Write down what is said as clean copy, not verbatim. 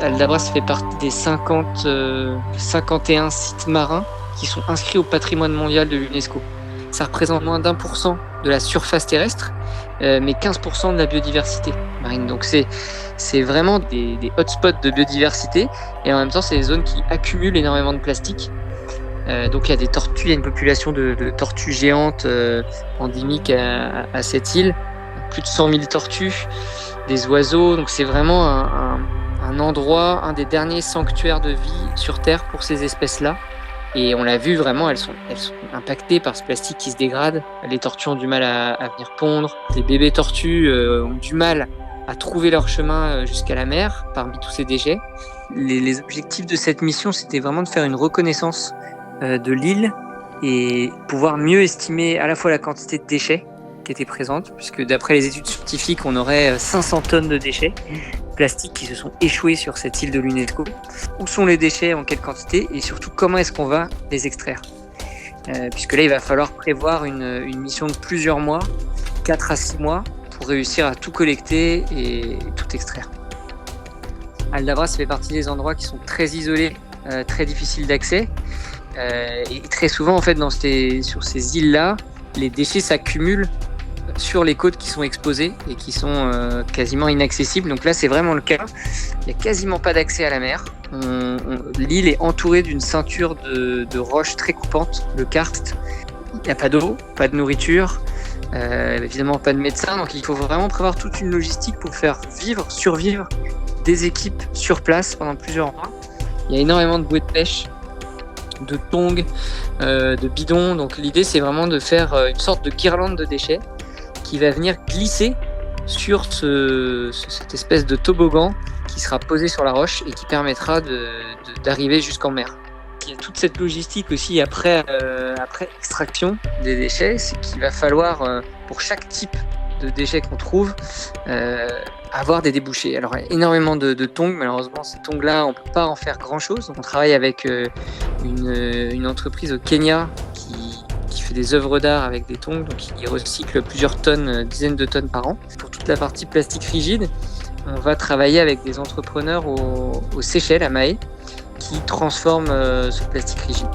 Aldabras fait partie des 51 sites marins qui sont inscrits au patrimoine mondial de l'UNESCO. Ça représente moins d'1% de la surface terrestre, mais 15% de la biodiversité marine. Donc c'est vraiment des hotspots de biodiversité, et en même temps c'est des zones qui accumulent énormément de plastique. Donc il y a des tortues, il y a une population de tortues géantes endémiques à cette île, plus de 100 000 tortues, des oiseaux. Donc c'est vraiment un endroit, un des derniers sanctuaires de vie sur Terre pour ces espèces-là. Et on l'a vu vraiment, elles sont impactées par ce plastique qui se dégrade. Les tortues ont du mal à venir pondre. Les bébés tortues ont du mal à trouver leur chemin jusqu'à la mer parmi tous ces déchets. Les objectifs de cette mission, c'était vraiment de faire une reconnaissance de l'île et pouvoir mieux estimer à la fois la quantité de déchets qui étaient présentes, puisque d'après les études scientifiques, on aurait 500 tonnes de déchets plastiques qui se sont échoués sur cette île de l'UNESCO. Où sont les déchets, en quelle quantité, et surtout comment est-ce qu'on va les extraire, puisque là il va falloir prévoir une mission de plusieurs mois, 4 à 6 mois, pour réussir à tout collecter et tout extraire. Aldabras fait partie des endroits qui sont très isolés, très difficiles d'accès, et très souvent en fait sur ces îles-là, les déchets s'accumulent sur les côtes qui sont exposées et qui sont quasiment inaccessibles. Donc là, c'est vraiment le cas. Il n'y a quasiment pas d'accès à la mer. L'île est entourée d'une ceinture de roches très coupantes, de karst. Il n'y a pas d'eau, pas de nourriture, évidemment pas de médecins. Donc il faut vraiment prévoir toute une logistique pour faire survivre des équipes sur place pendant plusieurs mois. Il y a énormément de bouées de pêche, de tongs, de bidons. Donc l'idée, c'est vraiment de faire une sorte de guirlande de déchets qui va venir glisser sur cette espèce de toboggan qui sera posé sur la roche et qui permettra d'arriver jusqu'en mer. Il y a toute cette logistique aussi après extraction des déchets, c'est qu'il va falloir, pour chaque type de déchets qu'on trouve, avoir des débouchés. Alors il y a énormément de tongs, malheureusement ces tongs-là, on ne peut pas en faire grand-chose. Donc, on travaille avec une entreprise au Kenya qui fait des œuvres d'art avec des tongs, donc ils recyclent plusieurs tonnes, dizaines de tonnes par an. Pour toute la partie plastique rigide, on va travailler avec des entrepreneurs aux Seychelles, à Mahé, qui transforment ce plastique rigide.